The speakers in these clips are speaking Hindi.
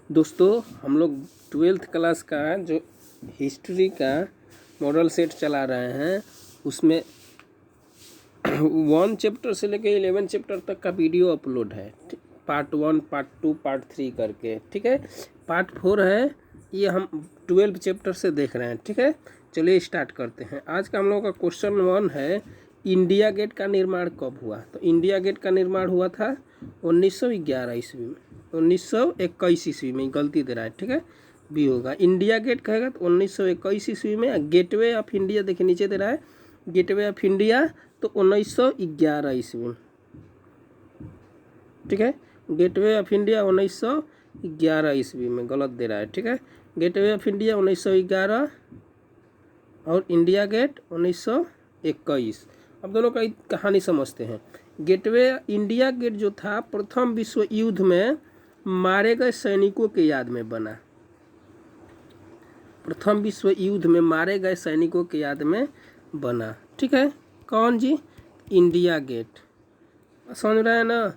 दोस्तों हम लोग 12th क्लास का जो हिस्ट्री का मॉडल सेट चला रहे हैं उसमें 1 चैप्टर से लेकर 11 चैप्टर तक का वीडियो अपलोड है। पार्ट 1, पार्ट 2, पार्ट 3 करके, ठीक है। पार्ट 4 है, ये हम 12 चैप्टर से देख रहे हैं, ठीक है। चलिए स्टार्ट करते हैं। आज का हम लोगों का क्वेश्चन 1 है, इंडिया गेट का निर्माण कब हुआ? तो इंडिया गेट का निर्माण हुआ था 1911 ईस्वी में, 1921 ईस्वी में, गलती दे रहा है, ठीक है। बी होगा। इंडिया गेट कहेगा तो 1921 ईस्वी में। गेटवे ऑफ इंडिया देखिए नीचे दे रहा है, गेटवे ऑफ इंडिया तो 1911 ईस्वी में, ठीक है। गेटवे ऑफ इंडिया 1911 ईस्वी में, गलत दे रहा है, ठीक है। गेटवे ऑफ इंडिया 1911 और इंडिया गेट 1921। अब दोनों का कहानी समझते हैं। गेटवे इंडिया गेट जो था प्रथम विश्व युद्ध में मारे गए सैनिकों के याद में बना। प्रथम विश्व युद्ध में मारे गए सैनिकों के याद में बना, ठीक है। कौन जी? India gate. समझ रहे हैं ना।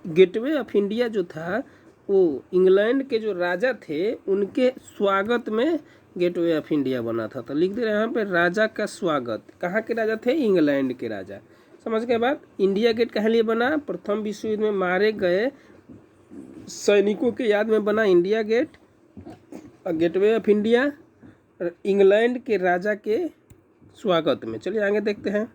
गेटवे ऑफ इंडिया जो था वो इंग्लैंड के जो राजा थे उनके स्वागत में गेटवे ऑफ इंडिया बना था। तो लिख दे रहे हैं यहाँ पे राजा का स्वागत। कहाँ के राजा थे? इंग्लैंड के राजा। समझ के बाद इंडिया गेट कहाँ लिए बना? प्रथम विश्व युद्ध में मारे गए सैनिकों के याद में बना India Gate. Gateway of India England के राजा के स्वागत में। चलिए आगे देखते हैं।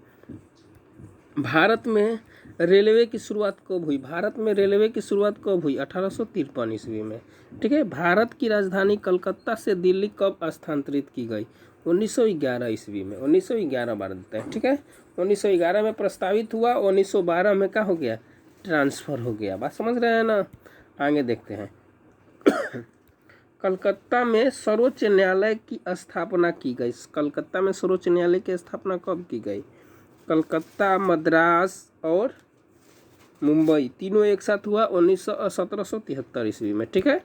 भारत में रेलवे की शुरुआत कब हुई? भारत में रेलवे की शुरुआत कब हुई? 1853 ईस्वी में, ठीक है। भारत की राजधानी कलकत्ता से दिल्ली कब स्थानांतरित की गई? 1911 ईस्वी में। 1911 बार देता है, ठीक है। 1911 में प्रस्तावित हुआ, 1912 में क्या हो गया? ट्रांसफर हो गया। बात समझ रहे हैं ना। आगे देखते हैं। कलकत्ता में सर्वोच्च न्यायालय की स्थापना की गई। कलकत्ता में सर्वोच्च न्यायालय की स्थापना कब की गई? कलकत्ता, मद्रास और मुंबई तीनों एक साथ हुआ 1773 ईस्वी में, ठीक है।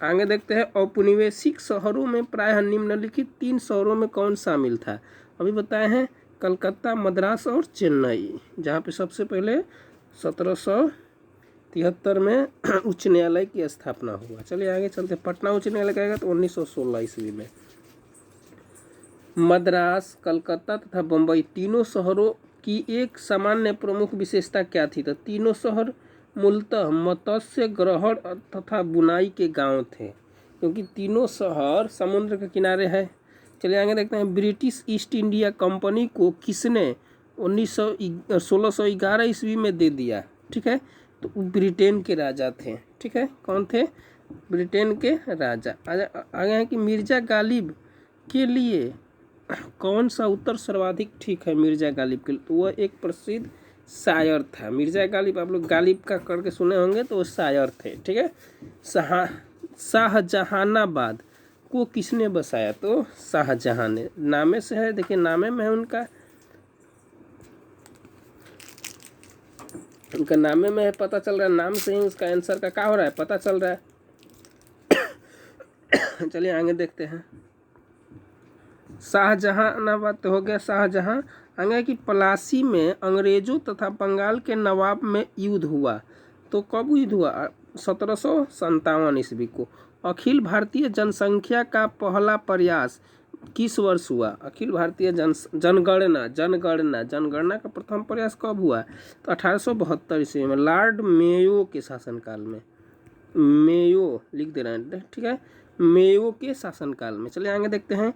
आगे देखते हैं। औपनिवेशिक शहरों में प्रायः निम्नलिखित 3 शहरों में कौन शामिल था? अभी बताए हैं, कलकत्ता, मद्रास और चेन्नई, जहाँ पे सबसे पहले 1773 में उच्च न्यायालय की स्थापना हुआ। चलिए आगे चलते। पटना उच्च न्यायालय कहेगा तो 1916 ईस्वी में। मद्रास, कलकत्ता तथा बम्बई तीनों शहरों की एक सामान्य प्रमुख विशेषता क्या थी? तो तीनों शहर मूलतः मत्स्य ग्रहण तथा बुनाई के गांव थे, क्योंकि तीनों शहर समुद्र के किनारे है। चलिए आगे देखते हैं। ब्रिटिश ईस्ट इंडिया कंपनी को किसने 1611 ईस्वी में दे दिया? ठीक है, तो ब्रिटेन के राजा थे, ठीक है। कौन थे? ब्रिटेन के राजा। आगे है कि मिर्जा गालिब के लिए कौन सा उत्तर सर्वाधिक ठीक है? मिर्जा गालिब के लिए तो वह एक प्रसिद्ध शायर था। मिर्जा गालिब, आप लोग गालिब का करके सुने होंगे, तो वो शायर थे, ठीक है। शाहजहानाबाद को किसने बसाया? तो शाहजहां ने। नामे से है, देखिए नामे में है उनका नामे में है, पता चल रहा है। नाम से ही उसका आंसर का क्या हो रहा है पता चल रहा है। चलिए आगे देखते हैं। शाहजहानाबाद तो हो गया शाहजहां। आगे कि पलासी में अंग्रेजों तथा बंगाल के नवाब में युद्ध हुआ, तो कब युद्ध हुआ? 1757 ईस्वी को। अखिल भारतीय जनसंख्या का पहला प्रयास किस वर्ष हुआ? अखिल भारतीय जनगणना का प्रथम प्रयास कब हुआ? तो 1872 ईस्वी में, लॉर्ड मेयो के शासनकाल में। मेयो लिख दे रहे हैं, ठीक है, मेयो के शासनकाल में। चलिए आगे देखते हैं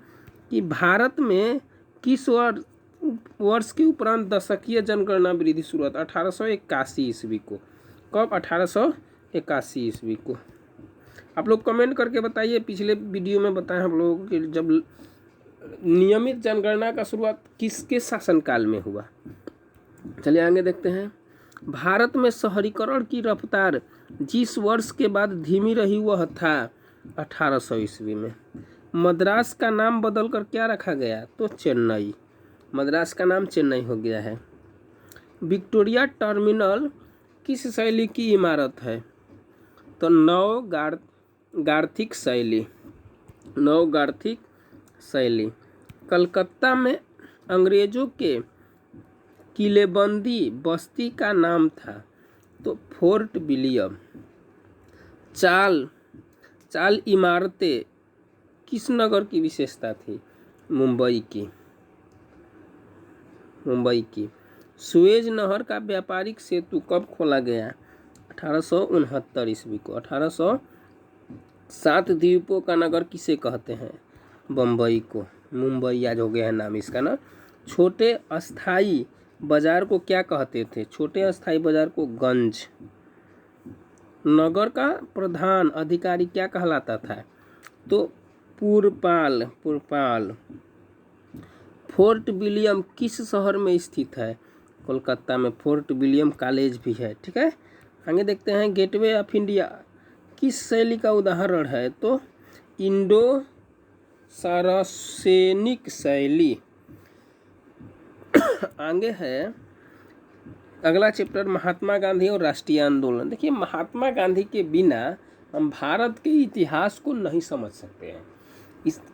कि भारत में किस वर्ष के उपरांत दशकीय जनगणना विधि शुरुआत? 1881 ईस्वी को। कब? 1881 ईस्वी को। आप लोग कमेंट करके बताइए। पिछले वीडियो में बताएं हम लोगों को कि जब नियमित जनगणना का शुरुआत किसके शासनकाल में हुआ। चलिए आगे देखते हैं। भारत में शहरीकरण की रफ्तार जिस वर्ष के बाद धीमी रही वह था 1800 ईस्वी में। मद्रास का नाम बदलकर क्या रखा गया? तो चेन्नई। मद्रास का नाम चेन्नई हो गया है। विक्टोरिया टर्मिनल किस शैली की इमारत है? तो नवगार्थिक शैली। नवगार्थिक शैली। कलकत्ता में अंग्रेजों के किलेबंदी बस्ती का नाम था, तो फोर्ट विलियम। चाल चाल इमारतें किस नगर की विशेषता थी? मुंबई की। सुएज नहर का व्यापारिक सेतु कब खोला गया? 1869 ईस्वी को। 1807 द्वीपों का नगर किसे कहते हैं? बम्बई को। मुंबई आज हो गया है नाम इसका ना। छोटे अस्थाई बाजार को क्या कहते थे? छोटे अस्थाई बाजार को गंज। नगर का प्रधान अधिकारी क्या कहलाता था? तो पुरपाल। फोर्ट विलियम किस शहर में स्थित है? कोलकाता में फोर्ट विलियम कॉलेज भी है। ठीक है, आगे देखते हैं गेटवे ऑफ इंडिया किस शैली का उदाहरण है? तो इंडो सारासेनिक शैली। आगे है अगला चैप्टर महात्मा गांधी और राष्ट्रीय आंदोलन। देखिए महात्मा गांधी के बिना हम भारत के इतिहास को नहीं समझ सकते हैं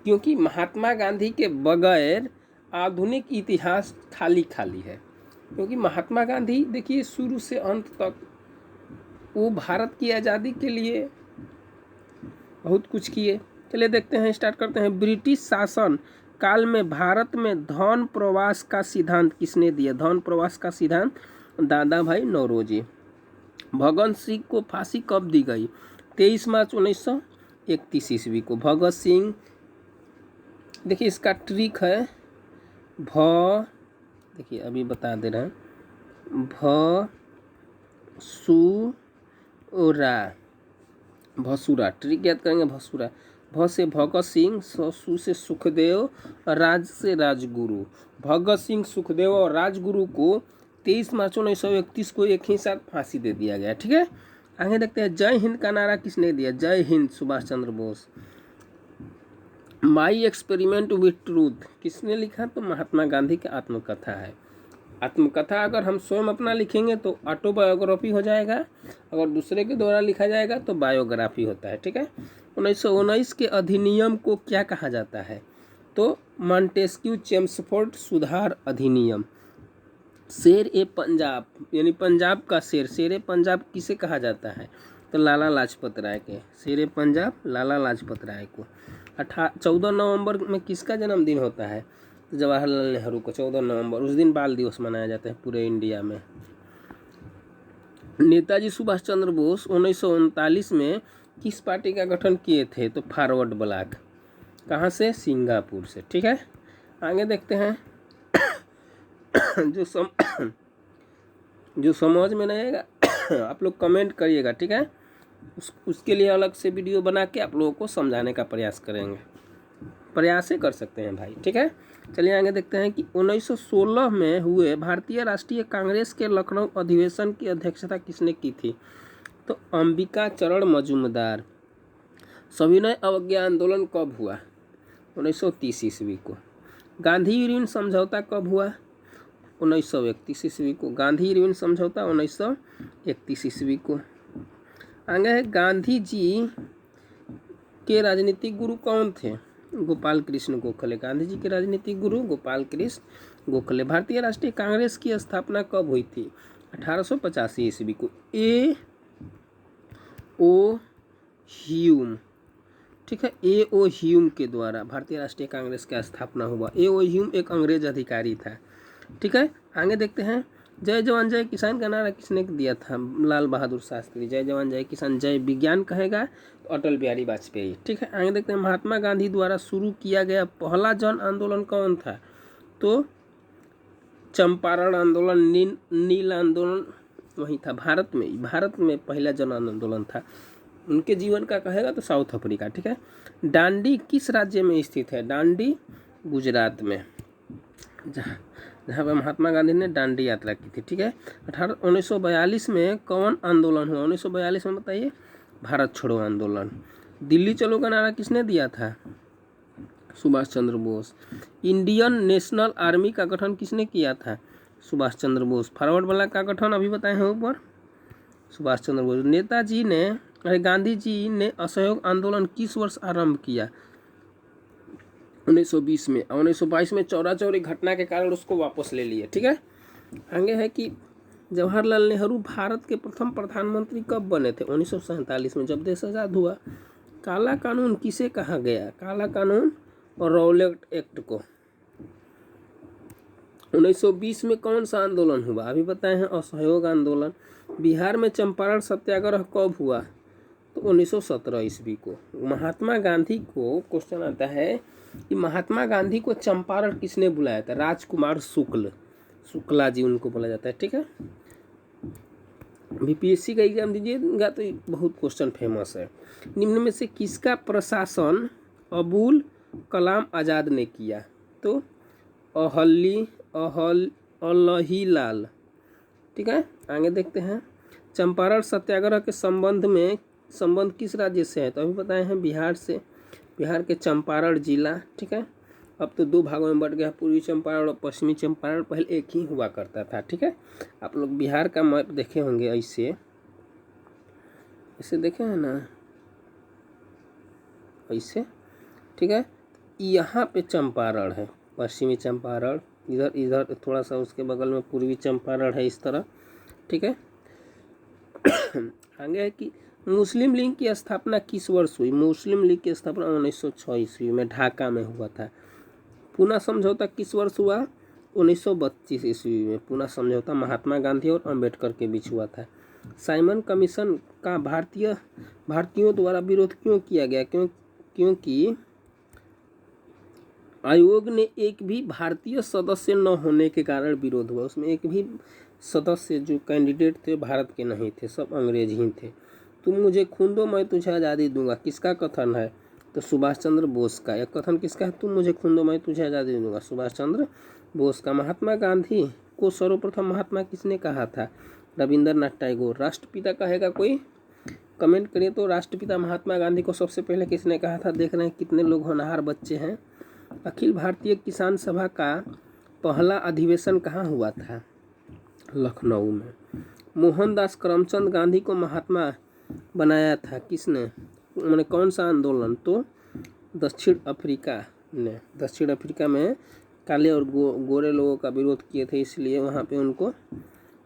क्योंकि महात्मा गांधी के बगैर आधुनिक इतिहास खाली है। क्योंकि महात्मा गांधी देखिए शुरू से अंत तक वो भारत की आज़ादी के लिए बहुत कुछ किए। चलिए देखते हैं, स्टार्ट करते हैं। ब्रिटिश शासन काल में भारत में धन प्रवास का सिद्धांत किसने दिया? धन प्रवास का सिद्धांत दादा भाई नौरोजी। भगत सिंह को फांसी कब दी गई? 23 मार्च 1931 ईस्वी को। भगत सिंह, देखिए इसका ट्रिक है देखिए अभी बता दे रहे हैं, भसूरा ट्रिक याद करेंगे। भसूरा, भ से भगत सिंह, सु से सुखदेव, राज से राजगुरु। भगत सिंह, सुखदेव और राजगुरु को 23 मार्च 1931 को एक ही साथ फांसी दे दिया गया। ठीक है, आगे देखते हैं। जय हिंद का नारा किसने दिया? जय हिंद Subhash Chandra Bose. My experiment with truth किसने लिखा? तो महात्मा गांधी की आत्मकथा है। आत्मकथा अगर हम स्वयं अपना लिखेंगे तो ऑटोबायोग्राफी हो जाएगा, अगर दूसरे के द्वारा लिखा जाएगा तो बायोग्राफी होता है। ठीक है, 1919 के अधिनियम को क्या कहा जाता है? तो मॉन्टेस्क्यू चेम्सफोर्ड सुधार अधिनियम। शेर ए पंजाब यानी पंजाब का शेर, शेर ए पंजाब किसे कहा जाता है? तो लाला लाजपत राय के। शेर ए पंजाब लाला लाजपत राय को। 14 नवंबर में किसका जन्मदिन होता है? तो जवाहरलाल नेहरू को। 14 नवंबर उस दिन बाल दिवस मनाया जाता है पूरे इंडिया में। नेताजी सुभाष चंद्र बोस 1939 में किस पार्टी का गठन किए थे? तो फॉरवर्ड ब्लॉक। कहाँ से? सिंगापुर से। ठीक है, आगे देखते हैं। जो समझ में नहीं आएगा आप लोग कमेंट करिएगा। ठीक है, उसके लिए अलग से वीडियो बना के आप लोगों को समझाने का प्रयास करेंगे। प्रयास कर सकते हैं भाई। ठीक है, चलिए आगे देखते हैं कि 1916 में हुए भारतीय राष्ट्रीय कांग्रेस के लखनऊ अधिवेशन की अध्यक्षता किसने की थी? तो अंबिका चरण मजूमदार। सविनय अवज्ञा आंदोलन कब हुआ? 1930 ईस्वी को। गांधी इरविन समझौता कब हुआ? 1931 ईस्वी को। गांधी इरविन समझौता 1931 ईस्वी को। आगे है गांधी जी के राजनीतिक गुरु कौन थे? गोपाल कृष्ण गोखले। गांधी जी के राजनीतिक गुरु गोपाल कृष्ण गोखले। भारतीय राष्ट्रीय कांग्रेस की स्थापना कब हुई थी? 1885 ईस्वी को। ए ओ ह्यूम। ठीक है, ए ओ ह्यूम के द्वारा भारतीय राष्ट्रीय कांग्रेस का स्थापना हुआ। ए ओ ह्यूम एक अंग्रेज अधिकारी था। ठीक है, आगे देखते हैं। जय जवान जय किसान का नारा किसने दिया था? लाल बहादुर शास्त्री। जय जवान जय किसान, जय विज्ञान कहेगा तो अटल बिहारी वाजपेयी। ठीक है, आगे देखते हैं। महात्मा गांधी द्वारा शुरू किया गया पहला जन आंदोलन कौन था? तो चंपारण आंदोलन, नील आंदोलन वही था। भारत में पहला जन आंदोलन था। उनके जीवन का कहेगा तो साउथ अफ्रीका। ठीक है, डांडी किस राज्य में स्थित है? डांडी गुजरात में, जहाँ पर महात्मा गांधी ने दांडी यात्रा की थी। ठीक है, 1942 में कौन आंदोलन हुआ? 1942 में बताइए, भारत छोड़ो आंदोलन। दिल्ली चलो का नारा किसने दिया था? Subhash Chandra Bose. Indian national army का गठन किसने किया था? सुभाष चंद्र बोस। फॉरवर्ड ब्लॉक का गठन अभी बताए हैं ऊपर, सुभाष चंद्र बोस। गांधी जी ने असहयोग आंदोलन किस वर्ष आरंभ किया? 1920 में। 1922 में चौरा चौरी घटना के कारण उसको वापस ले लिए। ठीक है, आगे है कि जवाहरलाल नेहरू भारत के प्रथम प्रधानमंत्री कब बने थे? 1947 में, जब देश आज़ाद हुआ। काला कानून किसे कहा गया? काला कानून और रॉलेट एक्ट को। 1920 में कौन सा आंदोलन हुआ? अभी बताए हैं, असहयोग आंदोलन। बिहार में चंपारण सत्याग्रह कब हुआ? तो 1917 ईस्वी को। महात्मा गांधी को क्वेश्चन आता है कि महात्मा गांधी को चंपारण किसने बुलाया था? राजकुमार शुक्ला जी उनको बोला जाता है। ठीक है, बीपीएससी का एग्जाम दीजिएगा तो बहुत क्वेश्चन फेमस है। निम्न में से किसका प्रशासन अबुल कलाम आज़ाद ने किया? तो अलहीलाल। ठीक है, आगे देखते हैं। चंपारण सत्याग्रह के संबंध किस राज्य से है? तो अभी बताए हैं बिहार से, बिहार के चंपारण जिला। ठीक है, अब तो दो भागों में बढ़ गया, पूर्वी चंपारण और पश्चिमी चंपारण। पहले एक ही हुआ करता था। ठीक है, आप लोग बिहार का मैप देखे होंगे, ऐसे देखे हैं ना, ऐसे। ठीक है, यहाँ पे चंपारण है, पश्चिमी चंपारण, इधर थोड़ा सा उसके बगल में पूर्वी चंपारण है, इस तरह। ठीक है, आगे है कि मुस्लिम लीग की स्थापना किस वर्ष हुई? मुस्लिम लीग की स्थापना 1906 ईस्वी में ढाका में हुआ था। पूना समझौता किस वर्ष हुआ? 1932 ईस्वी में पूना समझौता महात्मा गांधी और अंबेडकर के बीच हुआ था। साइमन कमीशन का भारतीयों द्वारा विरोध क्यों किया गया? क्योंकि आयोग ने एक भी भारतीय सदस्य न होने के कारण विरोध हुआ। उसमें एक भी सदस्य जो कैंडिडेट थे भारत के नहीं थे, सब अंग्रेज ही थे। तुम मुझे खून दो मैं तुझे आज़ादी दूंगा, किसका कथन है? तो सुभाष चंद्र बोस का। यह कथन किसका है? तुम मुझे खून दो मैं तुझे आज़ादी दूंगा, सुभाष चंद्र बोस का। महात्मा गांधी को सर्वप्रथम महात्मा किसने कहा था? रविंद्रनाथ टैगोर। राष्ट्रपिता कहेगा कोई? कमेंट करिए तो। राष्ट्रपिता महात्मा गांधी को सबसे पहले किसने कहा था? देख रहे हैं कितने लोग होनहार बच्चे हैं। अखिल भारतीय किसान सभा का पहला अधिवेशन कहाँ हुआ था? लखनऊ में। मोहनदास करमचंद गांधी को महात्मा बनाया था किसने? मैंने कौन सा आंदोलन? तो दक्षिण अफ्रीका ने। दक्षिण अफ्रीका में काले और गोरे लोगों का विरोध किए थे, इसलिए वहाँ पे उनको।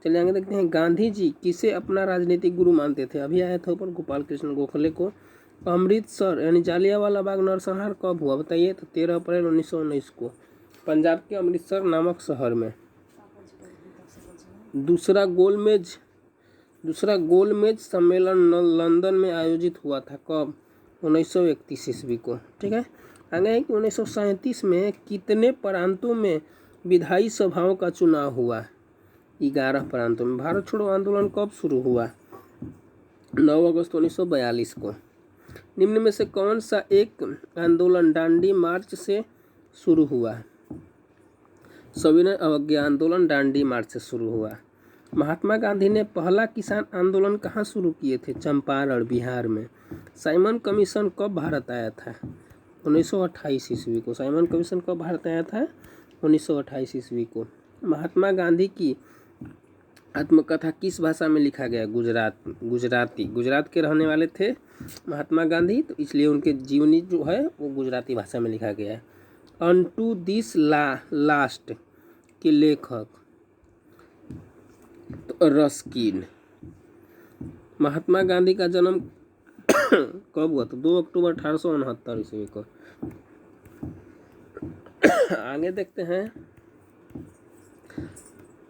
चलिए आगे देखते हैं। गांधी जी किसे अपना राजनीतिक गुरु मानते थे? अभी आया था ऊपर, गोपाल कृष्ण गोखले को। अमृतसर यानी जालियांवाला बाग नरसंहार कब हुआ? बताइए। तो 13 अप्रैल 1919 को पंजाब के अमृतसर नामक शहर में। दूसरा गोलमेज सम्मेलन लंदन में आयोजित हुआ था कब? 1931 ईस्वी को। ठीक है, आगे है कि 1937 में कितने प्रांतों में विधायी सभाओं का चुनाव हुआ? 11 प्रांतों में। भारत छोड़ो आंदोलन कब शुरू हुआ? 9 अगस्त 1942 को। निम्न में से कौन सा एक आंदोलन दांडी मार्च से शुरू हुआ? सविनय अवज्ञा आंदोलन दांडी मार्च से शुरू हुआ। महात्मा गांधी ने पहला किसान आंदोलन कहाँ शुरू किए थे? चंपारण, बिहार में। साइमन कमीशन कब भारत आया था? 1928 ईस्वी को। साइमन कमीशन कब भारत आया था? 1928 ईस्वी को। महात्मा गांधी की आत्मकथा किस भाषा में लिखा गया? गुजराती। गुजरात के रहने वाले थे महात्मा गांधी, तो इसलिए उनके जीवनी जो है वो गुजराती भाषा में लिखा गया है। अनटू दिस लास्ट के लेखक तो रस्किन। महात्मा गांधी का जन्म कब हुआ? तो 2 अक्टूबर 1869 ईस्वी को। आगे देखते हैं।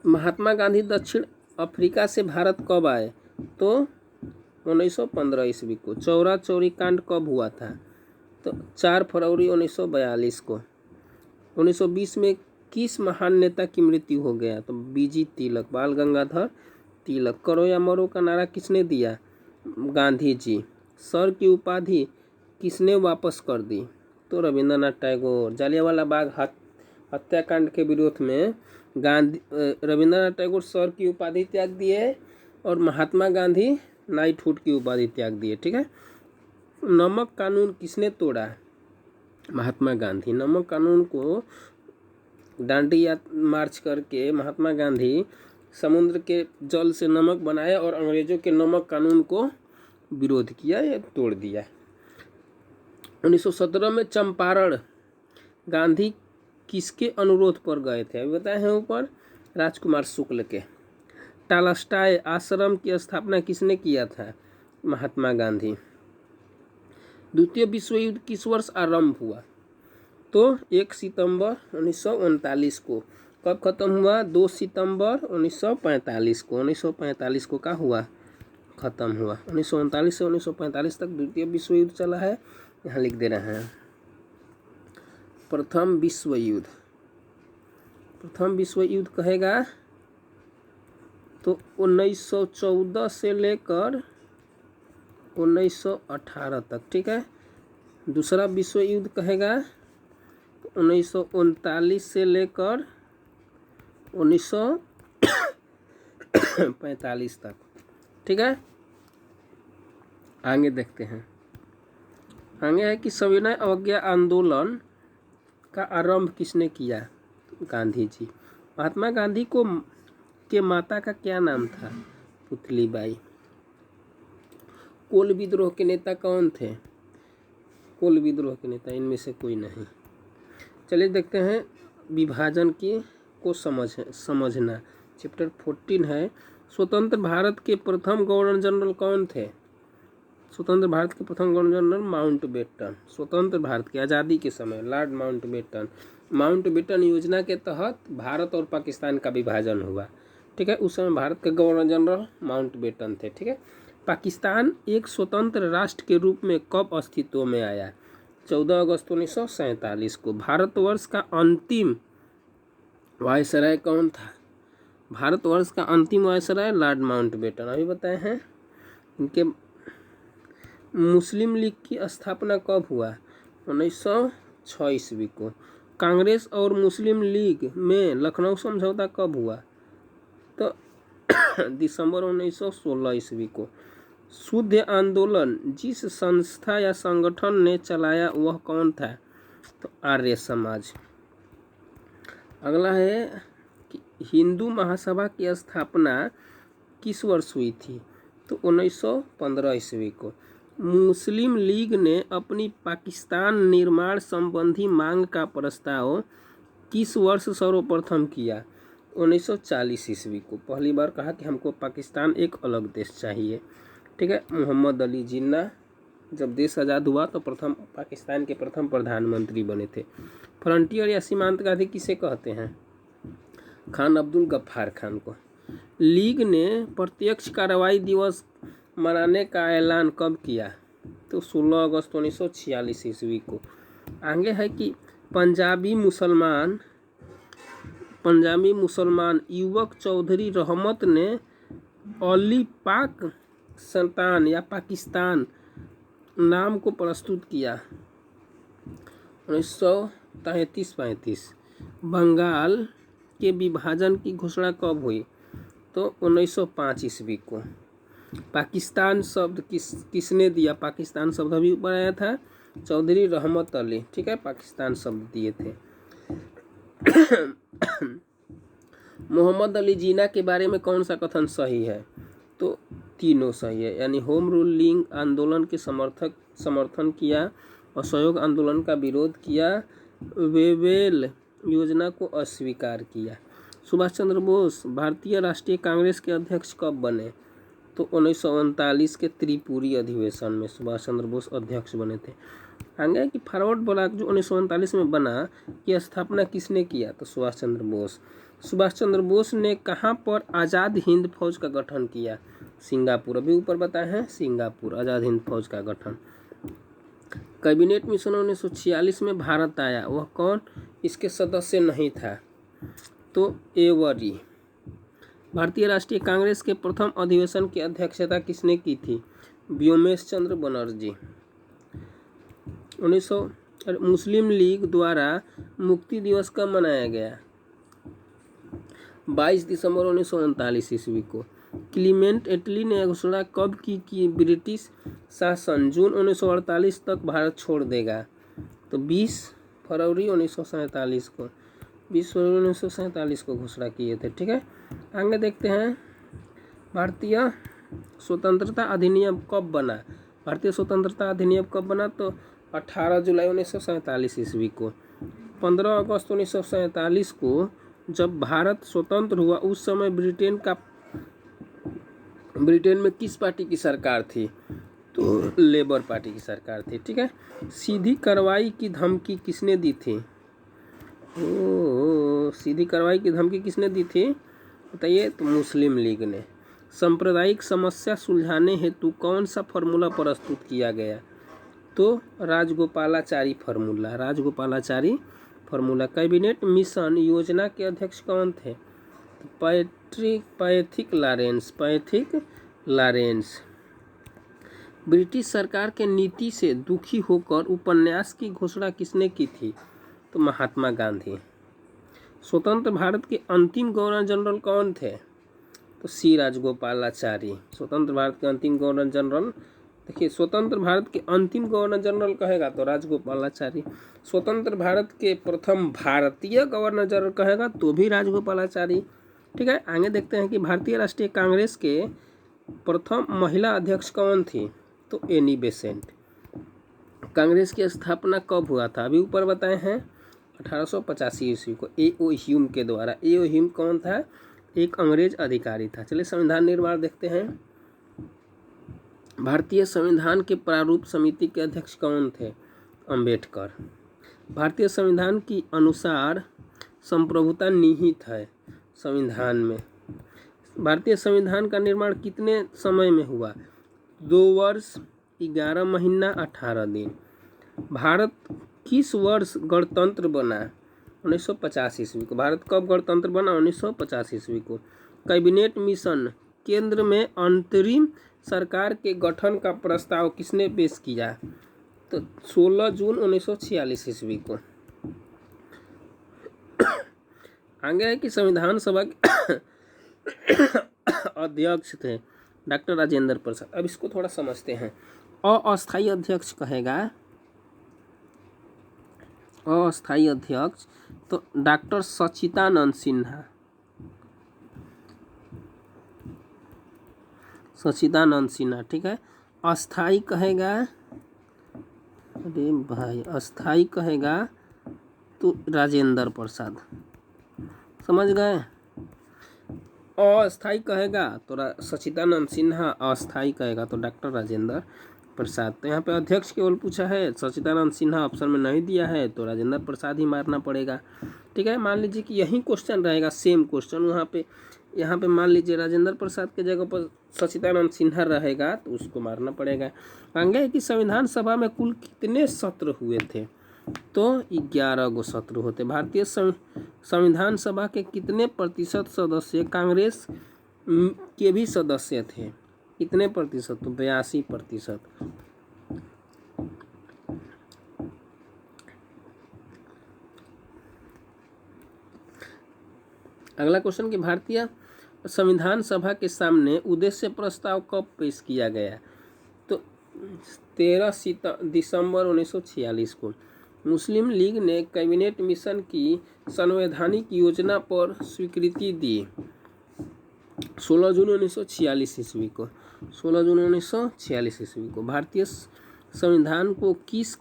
महात्मा गांधी दक्षिण अफ्रीका से भारत कब आए? तो 1915 ईस्वी को। चौरा चौरी कांड कब हुआ था? तो 4 फरवरी 1942 को। 1920 में किस महान नेता की मृत्यु हो गया? तो बीजी तिलक, बाल गंगाधर तिलक। करो या मरो का नारा किसने दिया? गांधी जी। सर की उपाधि किसने वापस कर दी? तो रविंद्रनाथ टैगोर। जालियांवाला बाग हत्याकांड के विरोध में रविंद्रनाथ टैगोर सर की उपाधि त्याग दिए और महात्मा गांधी नाइटहुड की उपाधि त्याग दिए। ठीक है, नमक कानून किसने तोड़ा? महात्मा गांधी। नमक कानून को दांडी मार्च करके महात्मा गांधी समुद्र के जल से नमक बनाया और अंग्रेजों के नमक कानून को विरोध किया या तोड़ दिया। 1917 में चंपारण गांधी किसके अनुरोध पर गए थे? अभी बताए हैं ऊपर, राजकुमार शुक्ल के। टालस्टाय आश्रम की स्थापना किसने किया था? महात्मा गांधी। द्वितीय विश्व युद्ध किस वर्ष आरंभ हुआ? तो 1 सितंबर 1939 को। कब खत्म हुआ? 2 सितंबर 1945 को। 1945 को क्या हुआ? खत्म हुआ। 1939 से 1945 तक द्वितीय विश्व युद्ध चला है। यहाँ लिख दे रहे हैं प्रथम विश्व युद्ध। प्रथम विश्व युद्ध कहेगा तो 1914 से लेकर 1918 तक, ठीक है। दूसरा विश्व युद्ध कहेगा तो 1939 से लेकर 1945 तक, ठीक है। आगे देखते हैं। आगे है कि सविनय अवज्ञा आंदोलन का आरंभ किसने किया? गांधी जी। महात्मा गांधी को के माता का क्या नाम था? पुतलीबाई। कोल विद्रोह के नेता कौन थे? कोल विद्रोह के नेता इनमें से कोई नहीं। चलिए देखते हैं विभाजन की को समझना। चैप्टर 14 है। स्वतंत्र भारत के प्रथम गवर्नर जनरल कौन थे? स्वतंत्र भारत के प्रथम गवर्नर जनरल माउंटबेटन। स्वतंत्र भारत की आज़ादी के समय लॉर्ड माउंटबेटन। माउंटबेटन योजना के तहत भारत और पाकिस्तान का विभाजन हुआ, ठीक है। उस समय भारत के गवर्नर जनरल माउंटबेटन थे, ठीक है। पाकिस्तान एक स्वतंत्र राष्ट्र के रूप में कब अस्तित्व में आया? 14 अगस्त 1947 को। भारतवर्ष का अंतिम वायसराय कौन था? भारतवर्ष का अंतिम वायसराय लॉर्ड माउंटबेटन, अभी बताए हैं। इनके मुस्लिम लीग की स्थापना कब हुआ? 1906 ईस्वी को। कांग्रेस और मुस्लिम लीग में लखनऊ समझौता कब हुआ? तो दिसंबर 1916 ईस्वी को। शुद्ध आंदोलन जिस संस्था या संगठन ने चलाया वह कौन था? तो आर्य समाज। अगला है कि हिंदू महासभा की स्थापना किस वर्ष हुई थी? तो 1915 ईस्वी को। मुस्लिम लीग ने अपनी पाकिस्तान निर्माण संबंधी मांग का प्रस्ताव किस वर्ष सर्वप्रथम किया? 1940 ईस्वी को। पहली बार कहा कि हमको पाकिस्तान एक अलग देश चाहिए, ठीक है। मोहम्मद अली जिन्ना जब देश आज़ाद हुआ तो प्रथम पाकिस्तान के प्रथम प्रधानमंत्री बने थे। फ्रंटियर या सीमांत गांधी किसे कहते हैं? खान अब्दुल गफ्फार खान को। लीग ने प्रत्यक्ष कार्रवाई दिवस मनाने का ऐलान कब किया? तो 16 अगस्त 1946 ईस्वी को। आगे है कि पंजाबी मुसलमान युवक चौधरी रहमत ने अली पाक संतान या पाकिस्तान नाम को प्रस्तुत किया 1933-35। बंगाल के विभाजन की घोषणा कब हुई? तो 1905 ईस्वी को। पाकिस्तान शब्द किसने दिया? पाकिस्तान शब्द अभी ऊपर आया था, चौधरी रहमत अली, ठीक है। पाकिस्तान शब्द दिए थे। मोहम्मद अली जिन्ना के बारे में कौन सा कथन सही है? तो तीनों सही है। यानी होम रूलिंग आंदोलन के समर्थन किया, असहयोग आंदोलन का विरोध किया, वेवेल योजना को अस्वीकार किया। सुभाष चंद्र बोस भारतीय राष्ट्रीय कांग्रेस के अध्यक्ष कब बने? तो 1939 के त्रिपुरी अधिवेशन में सुभाष चंद्र बोस अध्यक्ष बने थे। आगे कि फॉरवर्ड ब्लॉक जो 1939 में बना, की स्थापना किसने किया? तो सुभाष चंद्र बोस। सुभाष चंद्र बोस ने कहाँ पर आज़ाद हिंद फौज का गठन किया? सिंगापुर, अभी ऊपर बताए हैं, सिंगापुर आज़ाद हिंद फौज का गठन। कैबिनेट मिशन 1946 में भारत आया, वह कौन इसके सदस्य नहीं था? तो एवरी। भारतीय राष्ट्रीय कांग्रेस के प्रथम अधिवेशन की अध्यक्षता किसने की थी? व्योमेश चंद्र बनर्जी। मुस्लिम लीग द्वारा मुक्ति दिवस कब मनाया गया? 22 दिसंबर 1939 ईस्वी को। क्लीमेंट एटली ने घोषणा कब की कि ब्रिटिश शासन जून 1948 तक भारत छोड़ देगा? तो 20 फरवरी 1947 को। 20 फरवरी 1947 को घोषणा किए थे, ठीक है। आगे देखते हैं भारतीय स्वतंत्रता अधिनियम कब बना? भारतीय स्वतंत्रता अधिनियम कब बना? तो 18 जुलाई 1947 ईस्वी को। 15 अगस्त 1947 को जब भारत स्वतंत्र हुआ उस समय ब्रिटेन में किस पार्टी की सरकार थी? तो लेबर पार्टी की सरकार थी। ठीक है, सीधी कार्रवाई की धमकी किसने दी थी? सीधी कार्रवाई की धमकी किसने दी थी बताइए? तो मुस्लिम लीग ने। सांप्रदायिक समस्या सुलझाने हेतु कौन सा फार्मूला प्रस्तुत किया गया? तो Rajagopalachari formula, Rajagopalachari formula. Cabinet mission योजना के अध्यक्ष कौन थे? Pethick Lawrence. ब्रिटिश सरकार के नीति से दुखी होकर उपन्यास की घोषणा किसने की थी? तो महात्मा गांधी। स्वतंत्र भारत के अंतिम गवर्नर जनरल कौन थे? तो सी राजगोपालाचारी। स्वतंत्र भारत के अंतिम गवर्नर जनरल, देखिए स्वतंत्र भारत के अंतिम गवर्नर जनरल कहेगा तो राजगोपालाचारी। स्वतंत्र भारत के प्रथम भारतीय गवर्नर जनरल कहेगा तो भी राजगोपालाचारी। ठीक है, आगे देखते हैं कि भारतीय राष्ट्रीय कांग्रेस के प्रथम महिला अध्यक्ष कौन थी? तो एनी बेसेंट। कांग्रेस की स्थापना कब हुआ था? अभी ऊपर बताए हैं 1885 ईस्वी को ए.ओ. ह्यूम के द्वारा। ए.ओ. ह्यूम कौन था? एक अंग्रेज अधिकारी था। चलिए संविधान निर्माण देखते हैं। भारतीय संविधान के प्रारूप समिति के अध्यक्ष कौन थे? अंबेडकर। भारतीय संविधान की अनुसार संप्रभुता निहित है संविधान में। भारतीय संविधान का निर्माण कितने समय में हुआ? 2 वर्ष 11 महीना 18 दिन। भारत किस वर्ष गणतंत्र बना? 1950 ईस्वी को। भारत कब गणतंत्र बना? 1950 ईस्वी को। कैबिनेट मिशन केंद्र में अंतरिम सरकार के गठन का प्रस्ताव किसने पेश किया? तो 16 जून 1946 ईस्वी को। आगे है कि संविधान सभा के अध्यक्ष थे डॉक्टर राजेंद्र प्रसाद। अब इसको थोड़ा समझते हैं। अस्थायी अध्यक्ष कहेगा, अस्थायी अध्यक्ष तो डॉक्टर सच्चिदानंद सिन्हा। सच्चिदानंद सिन्हा। ठीक है, अस्थायी कहेगा, अरे भाई अस्थायी कहेगा तो राजेंद्र प्रसाद। समझ गए? अस्थायी कहेगा तो सच्चिदानंद सिन्हा, अस्थायी कहेगा तो डॉक्टर राजेंद्र प्रसाद। तो यहाँ पे अध्यक्ष केवल पूछा है, सच्चिदानंद सिन्हा ऑप्शन में नहीं दिया है तो राजेंद्र प्रसाद ही मारना पड़ेगा। ठीक है, मान लीजिए कि यही क्वेश्चन रहेगा, सेम क्वेश्चन यहाँ पे मान लीजिए राजेंद्र प्रसाद के जगह पर सच्चिदानंद सिन्हा रहेगा तो उसको मारना पड़ेगा। आगे है कि संविधान सभा में कुल कितने सत्र हुए थे? तो 11 गो सत्र होते। भारतीय संविधान सभा के कितने प्रतिशत सदस्य कांग्रेस के भी सदस्य थे? कितने प्रतिशत? तो 82%। अगला क्वेश्चन कि भारतीय संविधान सभा के सामने उद्देश्य प्रस्ताव कब पेश किया गया? तो 13 दिसंबर 1946 को। मुस्लिम लीग ने कैबिनेट मिशन की संवैधानिक योजना पर स्वीकृति दी 16 जून 1946 ईस्वी को। 16 जून 1946 ईस्वी को। भारतीय संविधान को किस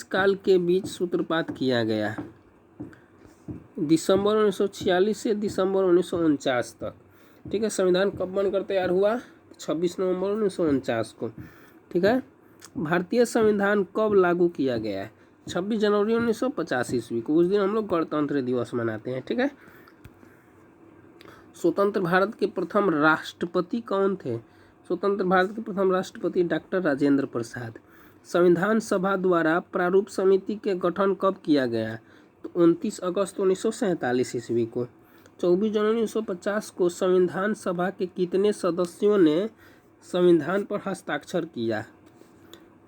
काल के बीच सूत्रपात किया गया? दिसंबर 1946 से दिसंबर 1949 तक। ठीक है, संविधान कब बनकर तैयार हुआ? 26 नवंबर 1949 को। ठीक है, भारतीय संविधान कब लागू किया गया है? 26 जनवरी 1950 ईस्वी को। उस दिन हम लोग गणतंत्र दिवस मनाते हैं। ठीक है, स्वतंत्र भारत के प्रथम राष्ट्रपति कौन थे? स्वतंत्र भारत के प्रथम राष्ट्रपति डॉक्टर राजेंद्र प्रसाद। संविधान सभा द्वारा प्रारूप समिति के गठन कब किया गया? तो 29 अगस्त 1947 ईस्वी को। 24 जनवरी 1950 को संविधान सभा के कितने सदस्यों ने संविधान पर हस्ताक्षर किया?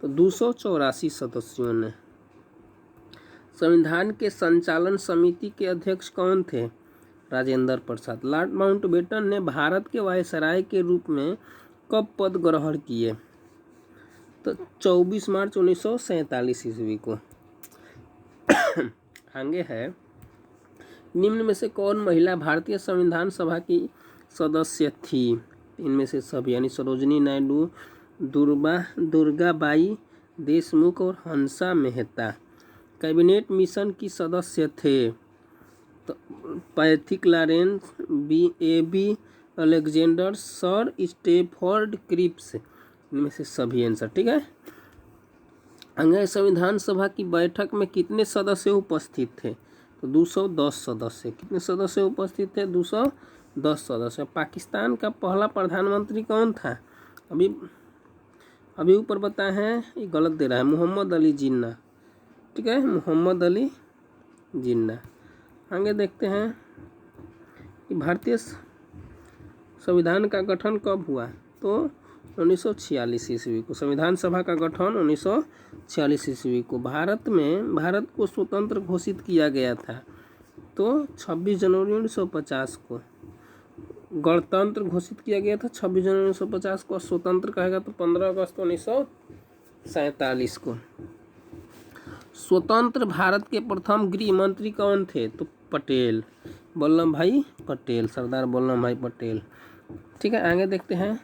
तो 284 सदस्यों ने। संविधान के संचालन समिति के अध्यक्ष कौन थे? राजेंद्र प्रसाद। लॉर्ड माउंटबेटन ने भारत के वायसराय के रूप में कब पद ग्रहण किए? तो 24 मार्च 1947 ईस्वी को। आगे है, निम्न में से कौन महिला भारतीय संविधान सभा की सदस्य थी? इनमें से सब यानी सरोजनी नायडू, दुर्गाबाई देशमुख और हंसा मेहता। कैबिनेट मिशन की सदस्य थे तो पैथिक लॉरेंस, बी.ए.बी. अलेक्जेंडर, सर स्टेफोर्ड क्रिप्स, इनमें से सभी आंसर, ठीक है। अगले संविधान सभा की बैठक में कितने सदस्य उपस्थित थे? तो 210 सदस्य। कितने सदस्य उपस्थित थे? 210 सदस्य। पाकिस्तान का पहला प्रधानमंत्री कौन था? अभी ऊपर बताए हैं, ये गलत दे रहा है, मोहम्मद अली जिन्ना, ठीक है, मोहम्मद अली जिन्ना। आगे देखते हैं कि भारतीय संविधान का गठन कब हुआ? तो 1946 ईस्वी को। संविधान सभा का गठन 1946 ईस्वी को। भारत को स्वतंत्र घोषित किया गया था तो 26 जनवरी 1950 को। गणतंत्र घोषित किया गया था 26 जनवरी 1950 को। स्वतंत्र कहेगा तो 15 अगस्त 1947 को। स्वतंत्र भारत के प्रथम गृह मंत्री कौन थे? तो पटेल, वल्लभ भाई पटेल, सरदार वल्लभ भाई पटेल, ठीक है। आगे देखते हैं,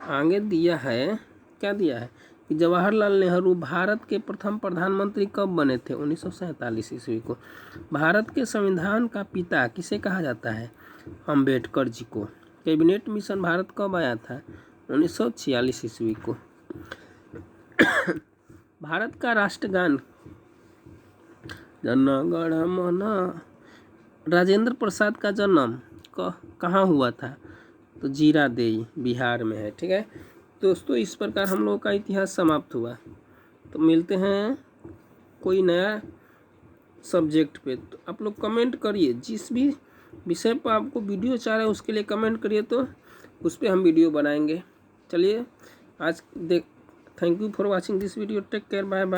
आगे दिया है, क्या दिया है कि जवाहरलाल नेहरू भारत के प्रथम प्रधानमंत्री कब बने थे? 1947 ईस्वी को। भारत के संविधान का पिता किसे कहा जाता है? अंबेडकर जी को। कैबिनेट मिशन भारत कब आया था? 1946 ईस्वी को। भारत का राष्ट्रगान जन गण मन। राजेंद्र प्रसाद का जन्म कहाँ हुआ था? तो जीरादेई, बिहार में है, ठीक है। दोस्तों, इस प्रकार हम लोगों का इतिहास समाप्त हुआ। तो मिलते हैं कोई नया सब्जेक्ट पे। तो आप लोग कमेंट करिए, जिस भी विषय पर आपको वीडियो चाह रहे हैं उसके लिए कमेंट करिए, तो उस पर हम वीडियो बनाएंगे। चलिए आज thank you for watching this video. Take care, bye bye.